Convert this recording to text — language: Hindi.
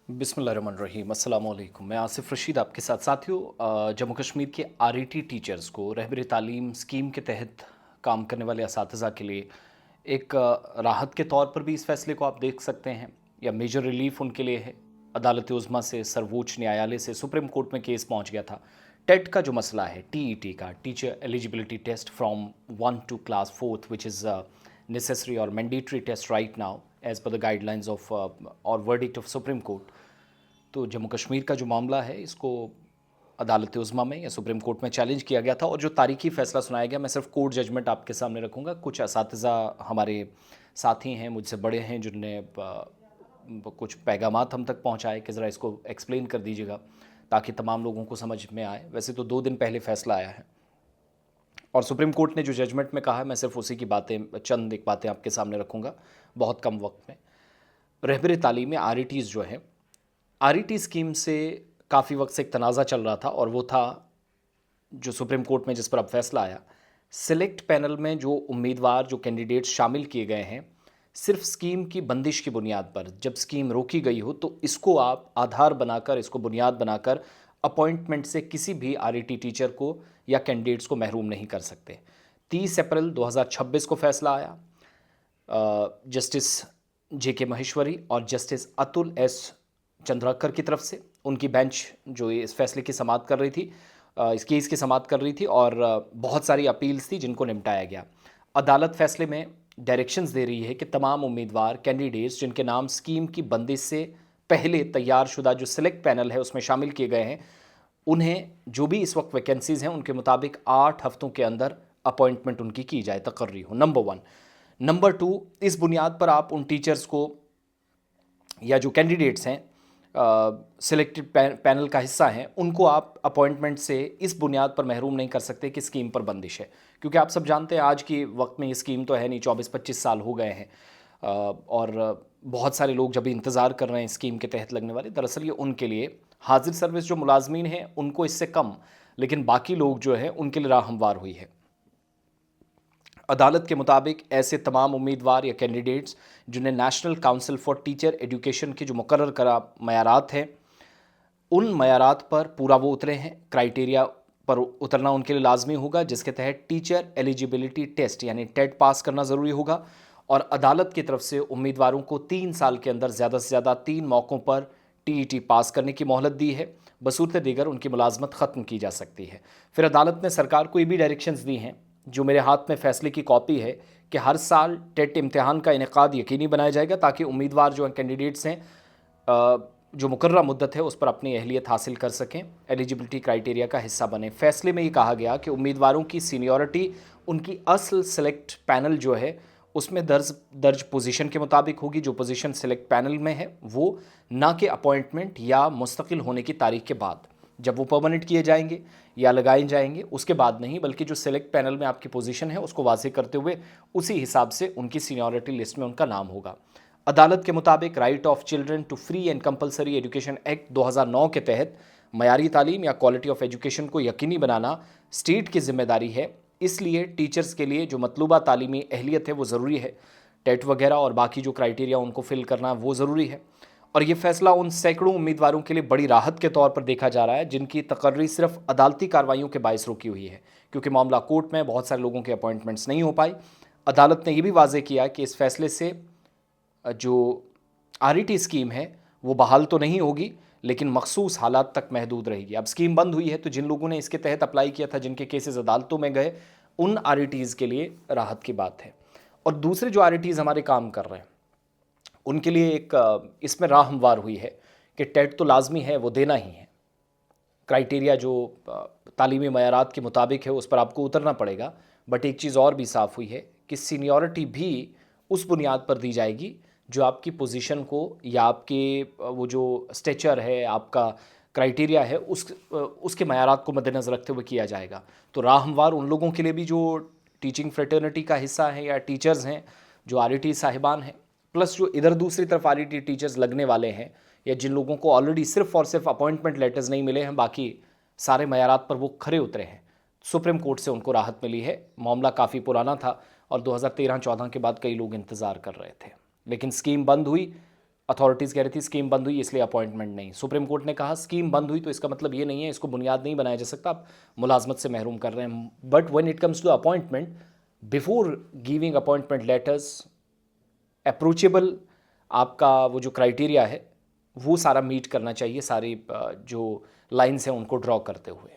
बिस्मिल्लाहिर्रहमानिर्रहीम, अस्सलाम वालेकुम। मैं आसिफ़ रशीद आपके साथ। साथियों, जम्मू कश्मीर के आरईटी टीचर्स को रहबर तालीम स्कीम के तहत काम करने वाले असातिज़ा के लिए एक राहत के तौर पर भी इस फ़ैसले को आप देख सकते हैं, या मेजर रिलीफ़ उनके लिए है। अदालत उज़्मा से सर्वोच्च न्यायालय से सुप्रीम कोर्ट में केस पहुंच गया था। टेट का जो मसला है, टीईटी का, teacher eligibility test from 1 to class 4th, which is necessary or mandatory test right now as per the guidelines of or verdict of Supreme Court। तो जम्मू कश्मीर का जो मामला है, इसको अदालत उज़्मा में या सुप्रीम कोर्ट में चैलेंज किया गया था, और जो तारीखी फ़ैसला सुनाया गया, मैं सिर्फ कोर्ट जजमेंट आपके सामने रखूँगा। कुछ असातिज़ा हमारे साथी हैं, मुझसे बड़े हैं, जिनने कुछ पैगामात हम तक पहुँचाए कि ज़रा इसको एक्सप्लेन कर दीजिएगा ताकि तमाम लोगों को समझ में आए। वैसे तो 2 दिन पहले फ़ैसला आया है, और सुप्रीम कोर्ट ने जो जजमेंट में कहा है, मैं सिर्फ उसी की बातें, चंद एक बातें आपके सामने रखूँगा बहुत कम वक्त में। रहबर तालीम में आरईटीज़ जो हैं, आरईटी स्कीम से काफ़ी वक्त से एक तनाज़ा चल रहा था, और वो था जो सुप्रीम कोर्ट में जिस पर अब फैसला आया। सिलेक्ट पैनल में जो उम्मीदवार, जो कैंडिडेट्स शामिल किए गए हैं, सिर्फ स्कीम की बंदिश की बुनियाद पर, जब स्कीम रोकी गई हो तो इसको आप आधार बनाकर, इसको बुनियाद बनाकर अपॉइंटमेंट से किसी भी आरईटी टीचर को या कैंडिडेट्स को महरूम नहीं कर सकते। 30 अप्रैल 2026 को फैसला आया जस्टिस जेके महेश्वरी और जस्टिस अतुल एस चंद्राकर की तरफ से। उनकी बेंच जो इस फैसले की समाअत कर रही थी, इस केस की समाअत कर रही थी, और बहुत सारी अपील्स थी जिनको निपटाया गया। अदालत फैसले में डायरेक्शंस दे रही है कि तमाम उम्मीदवार, कैंडिडेट्स जिनके नाम स्कीम की बंदिश से पहले तैयार शुदा जो सिलेक्ट पैनल है उसमें शामिल किए गए हैं, उन्हें जो भी इस वक्त वैकेंसीज़ हैं उनके मुताबिक 8 हफ्तों के अंदर अपॉइंटमेंट उनकी की जाए, तकर्री हो। नंबर 1। नंबर 2, इस बुनियाद पर आप उन टीचर्स को या जो कैंडिडेट्स हैं, सिलेक्टेड पैनल का हिस्सा हैं, उनको आप अपॉइंटमेंट से इस बुनियाद पर महरूम नहीं कर सकते कि स्कीम पर बंदिश है। क्योंकि आप सब जानते हैं आज के वक्त में ये स्कीम तो है नहीं, 24-25 साल हो गए हैं, और बहुत सारे लोग जब भी इंतज़ार कर रहे हैं स्कीम के तहत लगने वाले, दरअसल ये उनके लिए हाजिर सर्विस जो मुलाजमीन हैं उनको इससे कम, लेकिन बाकी लोग जो हैं उनके लिए राह हमवार हुई है। अदालत के मुताबिक ऐसे तमाम उम्मीदवार या कैंडिडेट्स जिन्हें national council for teacher education के जो मुकर्रर करा मयारात हैं, उन मयारात पर पूरा वो उतरे हैं, क्राइटेरिया पर उतरना उनके लिए लाजमी होगा, जिसके तहत टीचर एलिजिबिलिटी टेस्ट यानी टेट पास करना ज़रूरी होगा। और अदालत की तरफ से उम्मीदवारों को 3 साल के अंदर ज़्यादा से ज़्यादा 3 मौक़ों पर टीईटी पास करने की मोहलत दी है, बसूरत दीगर उनकी मुलाजमत ख़त्म की जा सकती है। फिर अदालत ने सरकार को ये भी डायरेक्शंस दी हैं, जो मेरे हाथ में फ़ैसले की कॉपी है, कि हर साल टेट इम्तिहान का इनेकाद यकीनी बनाया जाएगा ताकि उम्मीदवार जो हैं, कैंडिडेट्स हैं, जो मुकर्ररा मुद्दत है उस पर अपनी अहलियत हासिल कर सकें, एलिजिबिलिटी क्राइटेरिया का हिस्सा बने। फैसले में ये कहा गया कि उम्मीदवारों की सीनियरिटी उनकी असल सेलेक्ट पैनल जो है उसमें दर्ज पोजीशन के मुताबिक होगी। जो पोजीशन सेलेक्ट पैनल में है वो, ना कि अपॉइंटमेंट या मुस्तकिल होने की तारीख के बाद, जब वो परमानेंट किए जाएंगे या लगाए जाएंगे उसके बाद नहीं, बल्कि जो सेलेक्ट पैनल में आपकी पोजीशन है उसको वाज़ेह करते हुए उसी हिसाब से उनकी सीनियरिटी लिस्ट में उनका नाम होगा। अदालत के मुताबिक right of children to free and compulsory education act 2009 के तहत मयारी तालीम या क्वालिटी ऑफ एजुकेशन को यकीनी बनाना स्टेट की जिम्मेदारी है। इसलिए टीचर्स के लिए जो मतलूबा तालीमी अहलियत है वो ज़रूरी है, टेट वगैरह और बाकी जो क्राइटेरिया उनको फिल करना वो ज़रूरी है। और ये फैसला उन सैकड़ों उम्मीदवारों के लिए बड़ी राहत के तौर पर देखा जा रहा है जिनकी तकर्री सिर्फ अदालती कार्रवाइयों के बायस रुकी हुई है, क्योंकि मामला कोर्ट में बहुत सारे लोगों के अपॉइंटमेंट्स नहीं हो पाई। अदालत ने यह भी वाजे किया कि इस फैसले से जो आरईटी स्कीम है वो बहाल तो नहीं होगी, लेकिन मखसूस हालात तक महदूद रहेगी। अब स्कीम बंद हुई है तो जिन लोगों ने इसके तहत अप्लाई किया था, जिनके केसेस अदालतों में गए, उन आरईटीज़ के लिए राहत की बात है। और दूसरे जो आरईटीज़ हमारे काम कर रहे हैं उनके लिए एक इसमें राह हमवार हुई है कि टेट तो लाजमी है, वो देना ही है। क्राइटेरिया जो तालीमी मयारात के मुताबिक है उस पर आपको उतरना पड़ेगा। बट एक चीज़ और भी साफ़ हुई है कि सीनियरिटी भी उस बुनियाद पर दी जाएगी जो आपकी पोजीशन को या आपके वो जो स्टेचर है, आपका क्राइटेरिया है, उसके मयारात को मद्देनज़र रखते हुए किया जाएगा। तो राह हमवार उन लोगों के लिए भी जो टीचिंग फ्रेटर्निटी का हिस्सा है या टीचर्स हैं, जो आरईटी साहिबान हैं, प्लस जो इधर दूसरी तरफ आरईटी टीचर्स लगने वाले हैं, या जिन लोगों को ऑलरेडी सिर्फ और सिर्फ अपॉइंटमेंट लेटर्स नहीं मिले हैं, बाकी सारे मयारात पर वो खरे उतरे हैं, सुप्रीम कोर्ट से उनको राहत मिली है। मामला काफ़ी पुराना था और 2013-14 के बाद कई लोग इंतज़ार कर रहे थे, लेकिन स्कीम बंद हुई अथॉरिटीज़ कह रही थी स्कीम बंद हुई इसलिए अपॉइंटमेंट नहीं। सुप्रीम कोर्ट ने कहा स्कीम बंद हुई तो इसका मतलब ये नहीं है, इसको बुनियाद नहीं बनाया जा सकता, आप मुलाजमत से महरूम कर रहे हैं। But when it comes to appointment, before giving appointment letters, approachable आपका वो जो क्राइटेरिया है वो सारा मीट करना चाहिए, सारी जो लाइन्स हैं उनको ड्रॉ करते हुए।